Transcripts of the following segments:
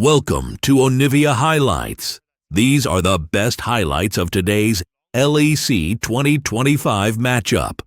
Welcome to Onivia Highlights. These are the best highlights of today's LEC 2025 matchup.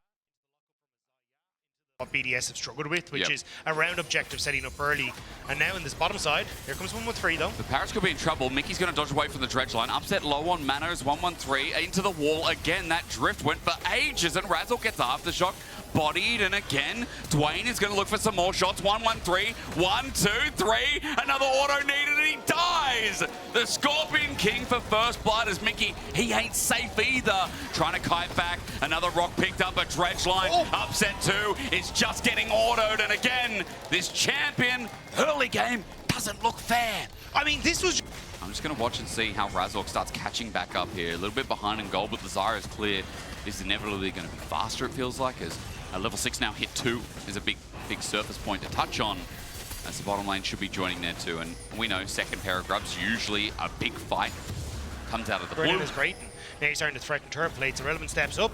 What BDS have struggled with, which is around objective setting up early. And now in this bottom side, here comes 113 though. The Parrots could be in trouble. Mickey's going to dodge away from the dredge line. Upset low on Manos, 113 into the wall. Again, that drift went for ages, and Razzle gets aftershock. Bodied, and again, Dwayne is going to look for some more shots. 113, 1, 2, 3. Another auto needed, and he dies. The Scorpion King for first blood as Mickey, he ain't safe either. Trying to kite back. Another rock picked up, a dredge line. Upset 2 is just getting autoed, and again, this champion early game doesn't look fair. I mean, this was... I'm just going to watch and see how Razork starts catching back up here. A little bit behind in goal, but the Zyra is clear. This is inevitably going to be faster, it feels like, as level 6 now hit 2 is a big surface point to touch on, as the bottom lane should be joining there too. And we know second pair of grubs, usually a big fight comes out of the blue. Is great. Now he's starting to threaten turret plates. Irrelevant steps up.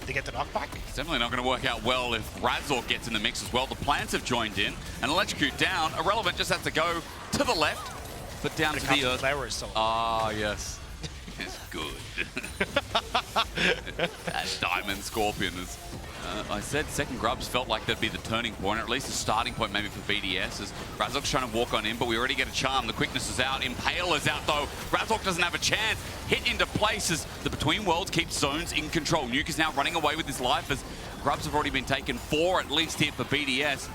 They get the knockback. It's definitely not going to work out well if Razork gets in the mix as well. The plants have joined in and electrocute down. Irrelevant just has to go to the left, but down to the earth. Flowers, so. Ah, yes. It's good. That Diamond Scorpion is... I said second grubs felt like that'd be the turning point, or at least the starting point maybe for BDS, as Razork's trying to walk on in, but we already get a charm. The quickness is out. Impale is out though. Razork doesn't have a chance. Hit into places. The Between Worlds keeps zones in control. Nuke is now running away with his life as grubs have already been taken 4 at least here for BDS.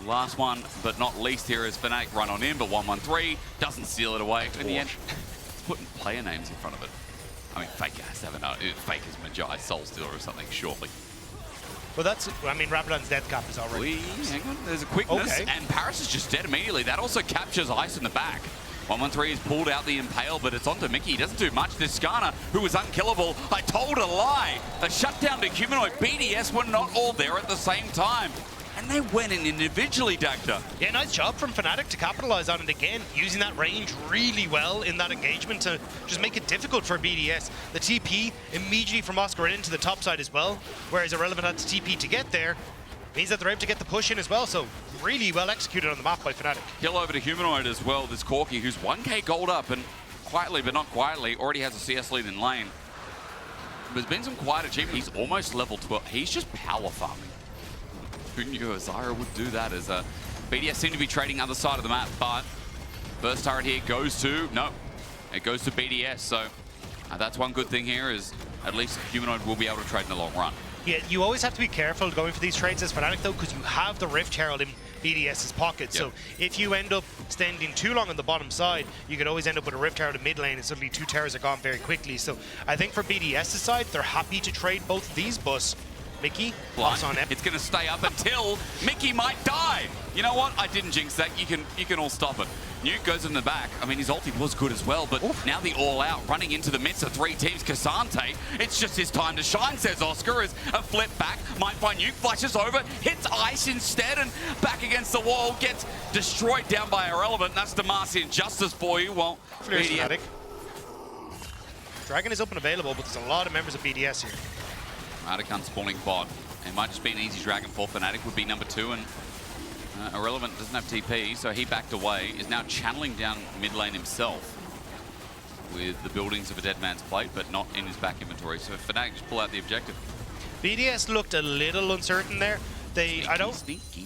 Last one, but not least here is Fnatic run on in, but 113 doesn't seal it away. In the end, it's putting player names in front of it. I mean, Fake has to have a Fake is Magi, Soul Stealer or something, surely. Well, that's, I mean, Rabadon's death cap is already... Hang on, there's a quickness, and Paris is just dead immediately. That also captures Ice in the back. 113 has pulled out the Impale, but it's onto Mickey. He doesn't do much. This Skarner, who was unkillable, I told a lie. A shutdown to Humanoid. BDS were not all there at the same time. And they went in individually, Dagda. Yeah, nice job from Fnatic to capitalize on it again, using that range really well in that engagement to just make it difficult for BDS. The TP immediately from Oscar into the top side as well, whereas Irrelevant had to TP to get there. Means that they're able to get the push in as well, so really well executed on the map by Fnatic. Kill over to Humanoid as well, this Corki, who's 1k gold up, and quietly but not quietly, already has a CS lead in lane. There's been some quiet achievements. He's almost level 12. He's just power farming. Who knew a Zyra would do that, as BDS seem to be trading other side of the map, but first turret here goes to, no, it goes to BDS, so that's one good thing here, is at least Humanoid will be able to trade in the long run. Yeah, you always have to be careful going for these trades as Fnatic though, because you have the Rift Herald in BDS's pocket, so if you end up standing too long on the bottom side, you could always end up with a Rift Herald in mid lane, and suddenly 2 towers are gone very quickly. So I think for BDS's side, they're happy to trade both of these, but Mickey, loss on it. It's going to stay up until Mickey might die. You know what? I didn't jinx that. You can all stop it. Nuke goes in the back. I mean, his ulti was good as well, but now the all-out running into the midst of 3 teams. Cassante, it's just his time to shine, says Oscar, as a flip back. Might find Nuke, flashes over, hits Ice instead, and back against the wall, gets destroyed down by Irrelevant. That's Demacian Justice for you. Well, Fnatic. Dragon is up and available, but there's a lot of members of BDS here. Fnatic spawning bot. It might just be an easy Dragon for Fnatic, would be number 2, and Irrelevant doesn't have TP, so he backed away, is now channeling down mid lane himself with the buildings of a dead man's plate, but not in his back inventory, so Fnatic just pull out the objective. BDS looked a little uncertain there. Sneaky.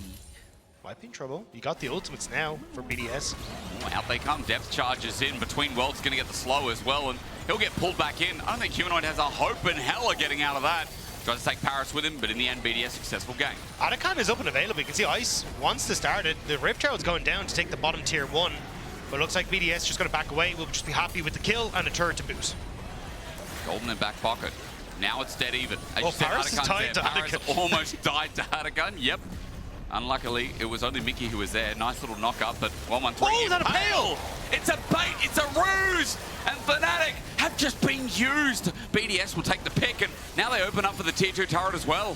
Might be in trouble. You got the ultimates now for BDS. Oh, out they come. Depth charges in. Between Worlds going to get the slow as well, and he'll get pulled back in. I don't think Humanoid has a hope in hell of getting out of that. Tries to take Paris with him, but in the end, BDS successful game. Arakan is up and available. You can see Ice wants to start it. The Rift Herald's going down to take the bottom tier 1, but it looks like BDS just going to back away. We'll just be happy with the kill and a turret to boot. Golden in back pocket. Now it's dead even. Paris is tied to Paris Arakan. almost died to Arakan. Yep. Unluckily, it was only Mickey who was there. Nice little knock up, but 113. Oh, that Impale! It's a bait, it's a ruse! And Fnatic have just been used. BDS will take the pick, and now they open up for the tier 2 turret as well.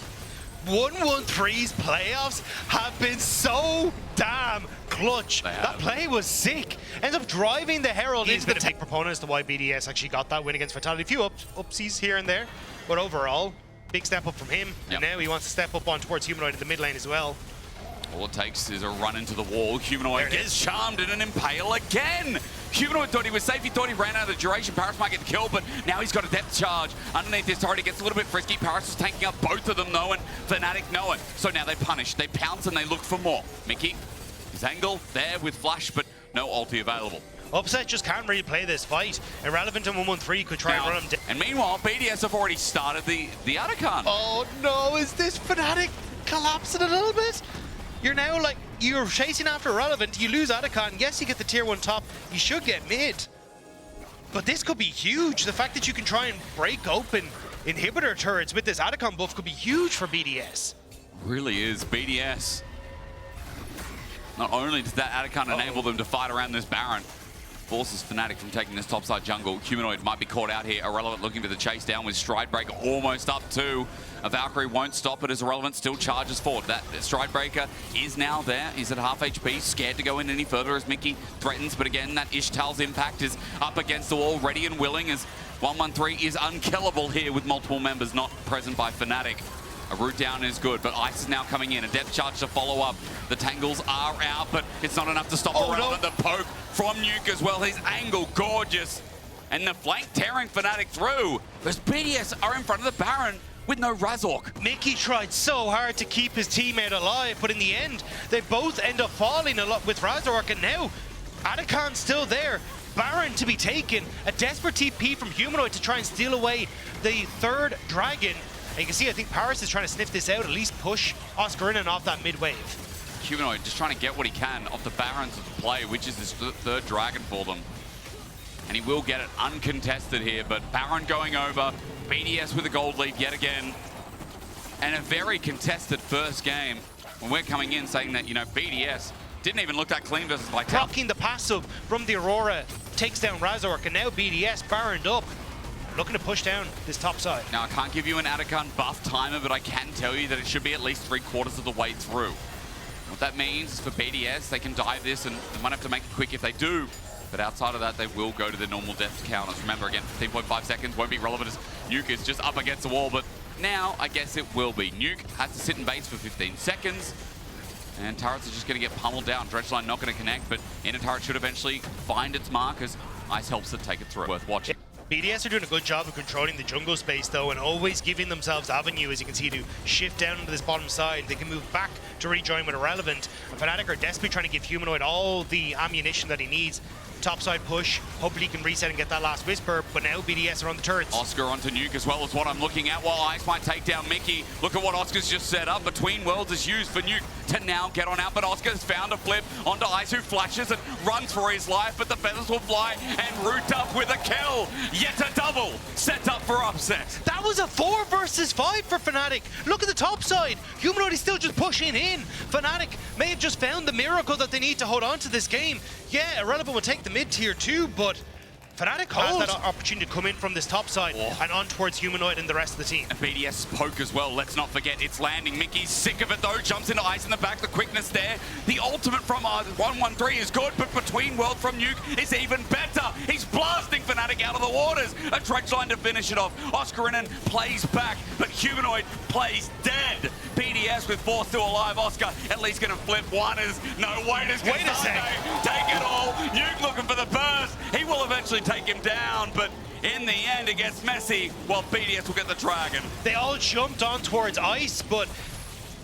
113's playoffs have been so damn clutch. That play was sick. Ends up driving the Herald into the big proponent as to why BDS actually got that win against Vitality. A few upsies here and there, but overall, big step up from him. And now he wants to step up on towards Humanoid in the mid lane as well. All it takes is a run into the wall. Humanoid gets charmed in an impale again. Humanoid thought he was safe. He thought he ran out of the duration. Paris might get the kill, but now he's got a depth charge. Underneath this turret, he gets a little bit frisky. Paris is tanking up both of them, though, and Fnatic know it. So now they punish. They pounce and they look for more. Mickey, his angle there with flash, but no ulti available. Upset just can't really play this fight. Irrelevant and 113 could try and run him down. And meanwhile, BDS have already started the Atacon. Oh no, is this Fnatic collapsing a little bit? You're now like, you're chasing after Irrelevant, you lose Atacon, yes you get the tier 1 top, you should get mid. But this could be huge. The fact that you can try and break open inhibitor turrets with this Atacon buff could be huge for BDS. Really is. BDS. Not only does that Atacon enable them to fight around this Baron, forces Fnatic from taking this topside jungle. Humanoid might be caught out here. Irrelevant looking for the chase down with Stridebreaker almost up to. A Valkyrie won't stop it as Irrelevant still charges forward. That Stridebreaker is now there. He's at half HP, scared to go in any further as Mickey threatens. But again, that Ishtal's impact is up against the wall, ready and willing as 113 is unkillable here with multiple members not present by Fnatic. A route down is good, but Ice is now coming in. A depth charge to follow up. The tangles are out, but it's not enough to stop Irrelevant. No. The poke from Nuke as well. His angle, gorgeous. And the flank tearing Fnatic through. As BDS are in front of the Baron with no Razork. Mickey tried so hard to keep his teammate alive, but in the end, they both end up falling a lot with Razork, and now Atacon's still there. Baron to be taken. A desperate TP from Humanoid to try and steal away the third dragon. And you can see, I think Paris is trying to sniff this out, at least push Oscar in and off that mid wave. Humanoid just trying to get what he can off the Barons of the play, which is his third dragon for them. And he will get it uncontested here, but Baron going over, BDS with a gold lead yet again. And a very contested first game when we're coming in saying that, you know, BDS didn't even look that clean versus Vitality. Blocking the passive from the Aurora, takes down Razork, and now BDS Baroned up. Looking to push down this top side. Now, I can't give you an Atacon buff timer, but I can tell you that it should be at least 3/4 of the way through. What that means is for BDS, they can dive this, and they might have to make it quick if they do. But outside of that, they will go to their normal death counters. Remember, again, 15.5 seconds won't be relevant as Nuke is just up against the wall, but now I guess it will be. Nuke has to sit in base for 15 seconds, and turrets are just going to get pummeled down. Dredgeline not going to connect, but inner turret should eventually find its mark as Ice helps it take it through. Worth watching. BDS are doing a good job of controlling the jungle space though, and always giving themselves avenue, as you can see, to shift down into this bottom side. They can move back to rejoin with Irrelevant. And Fnatic are desperately trying to give Humanoid all the ammunition that he needs. Topside push, hopefully he can reset and get that last Whisper, but now BDS are on the turrets. Oscar onto Nuke as well as what I'm looking at, while Ice might take down Mickey. Look at what Oscar's just set up. Between Worlds is used for Nuke to now get on out, but Oscar's found a flip onto Ice, who flashes and runs for his life, but the feathers will fly and root up with a kill. Yet a double set up for upset. That was a 4 versus 5 for Fnatic. Look at the top side. Humanoid is still just pushing in. Fnatic may have just found the miracle that they need to hold on to this game. Yeah, Irrelevant will take the mid tier 2, but Fnatic has that opportunity to come in from this top side and on towards Humanoid and the rest of the team. And BDS poke as well, let's not forget it's landing. Mickey's sick of it though, jumps into Ice in the back, the quickness there. The ultimate from 113 is good, but Between World from Nuke is even better. He's blasting Fnatic out of the waters. A Dredgeline to finish it off. Oscarinen plays back, but Humanoid plays dead. BDS with 4 still alive. Oscar at least gonna flip one as no, wait a sec. Take it all. Nuke looking for the burst. He will eventually take him down, but in the end it gets messy while BDS will get the dragon. They all jumped on towards Ice, but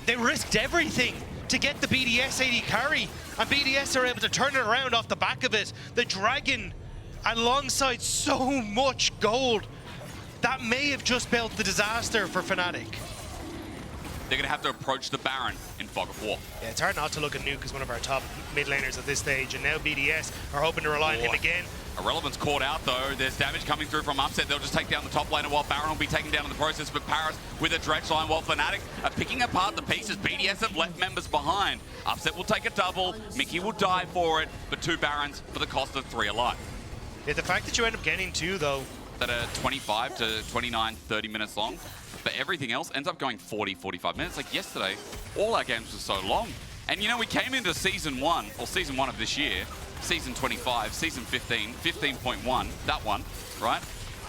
they risked everything to get the BDS AD carry, and BDS are able to turn it around off the back of it. The dragon alongside so much gold, that may have just spelled the disaster for Fnatic. They're going to have to approach the Baron in Fog of War. Yeah, it's hard not to look at Nuke as one of our top mid laners at this stage, and now BDS are hoping to rely on him again. Irrelevant's caught out though. There's damage coming through from Upset. They'll just take down the top laner while Baron will be taken down in the process. But Paris with a Dredgeline while Fnatic are picking apart the pieces. BDS have left members behind. Upset will take a double. Mickey will die for it, but 2 Barons for the cost of 3 alive. Yeah, the fact that you end up getting 2 though, that are 25 to 29, 30 minutes long. But everything else ends up going 40, 45 minutes. Like yesterday, all our games were so long. And you know, we came into season 1, or season 1 of this year, season 25, season 15, 15.1, that one, right?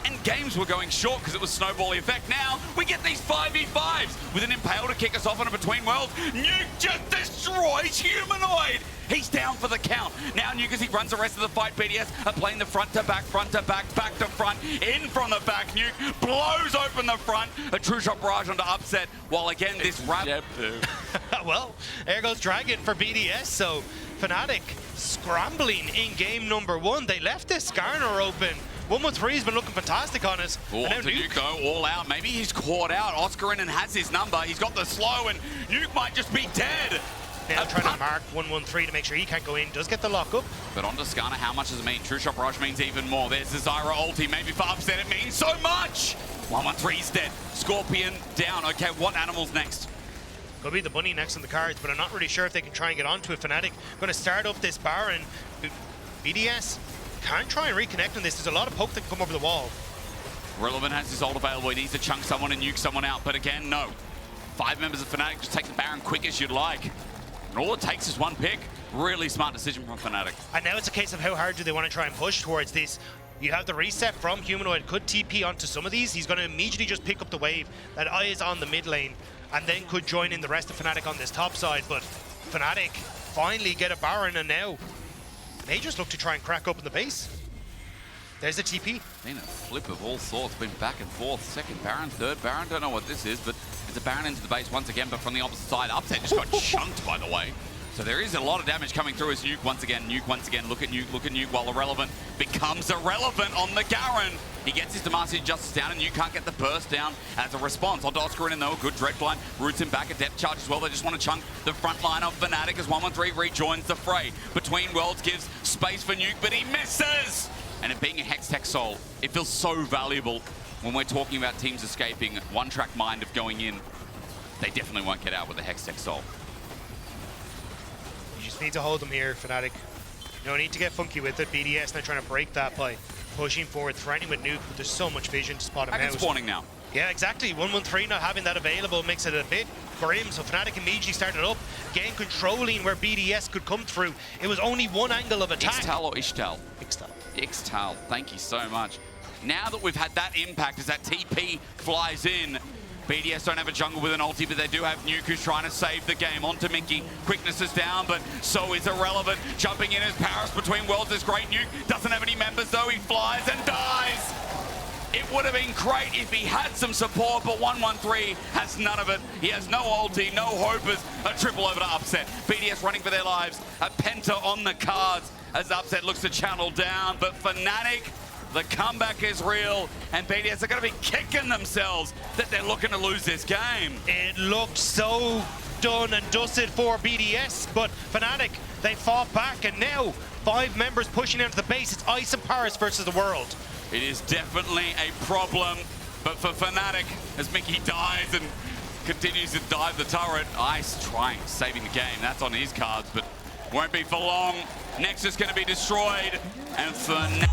and games were going short because it was snowball effect. Now we get these 5v5s with an Impale to kick us off on a Between Worlds. Nuke just destroys Humanoid. He's down for the count. Now Nuke, as he runs the rest of the fight, BDS are playing the front to back, back to front, in from the back. Nuke blows open the front. A true shot barrage onto Upset, while again this wrap. Well, there goes Dragon for BDS, so Fnatic scrambling in game number 1. They left this Skarner open. 113's been looking fantastic on us. Oh, and now Nuke though, all out. Maybe he's caught out. Oscarin has his number. He's got the slow, and Nuke might just be dead. Now trying to mark 113 to make sure he can't go in. Does get the lock up. But onto Skarner, how much does it mean? True Shot Barrage means even more. There's the Zyra ulti. Maybe for Upset it means so much. 113's dead. Scorpion down. Okay, what animal's next? Could be the Bunny next on the cards, but I'm not really sure if they can try and get onto it. Fnatic going to start up this Baron. BDS can't try and reconnect on this. There's a lot of poke that can come over the wall. Relevant has his ult available. He needs to chunk someone and nuke someone out. But again, no. 5 members of Fnatic just take the Baron quick as you'd like. And all it takes is one pick. Really smart decision from Fnatic. And now it's a case of how hard do they want to try and push towards this. You have the reset from Humanoid. Could TP onto some of these. He's going to immediately just pick up the wave. That eye is on the mid lane. And then could join in the rest of Fnatic on this top side. But Fnatic finally get a Baron, and now they just look to try and crack open the base. There's a TP. Been a flip of all sorts, been back and forth. Second Baron, third Baron, don't know what this is, but it's a Baron into the base once again, but from the opposite side. Upset just got chunked, by the way. So there is a lot of damage coming through as Nuke once again, look at Nuke, while Irrelevant becomes irrelevant on the Garen. He gets his Demacia Justice down, and Nuke can't get the burst down as a response. On Oscarin, though, a good Dreadblind roots him back, a depth charge as well. They just want to chunk the front line of Fnatic as 113 rejoins the fray. Between Worlds gives space for Nuke, but he misses! And it being a Hextech Soul, it feels so valuable when we're talking about teams escaping one-track mind of going in. They definitely won't get out with the Hextech Soul. You just need to hold them here, Fnatic. No need to get funky with it. BDS now trying to break that by pushing forward, threatening with Nuke, but there's so much vision to spot him out. Spawning now. Yeah, exactly. 113 not having that available makes it a bit grim, so Fnatic immediately started up, again controlling where BDS could come through. It was only one angle of attack. Ixtal or Ishtal? Ixtal. Ixtal, thank you so much. Now that we've had that impact as that TP flies in, BDS don't have a jungle with an ulti, but they do have Nuke who's trying to save the game. Onto Mickey. Quickness is down, but so is Irrelevant. Jumping in as Paris Between Worlds is great. Nuke doesn't have any members, though. He flies and dies. It would have been great if he had some support, but 113 has none of it. He has no ulti, no hopers. A triple over to Upset. BDS running for their lives. A Penta on the cards as Upset looks to channel down, but Fnatic, the comeback is real, and BDS are going to be kicking themselves that they're looking to lose this game. It looked so done and dusted for BDS, but Fnatic, they fought back, and now 5 members pushing out to the base. It's Ice and Paris versus the world. It is definitely a problem, but for Fnatic, as Mickey dies and continues to dive the turret, Ice trying, saving the game. That's on his cards, but won't be for long. Nexus going to be destroyed, and Fnatic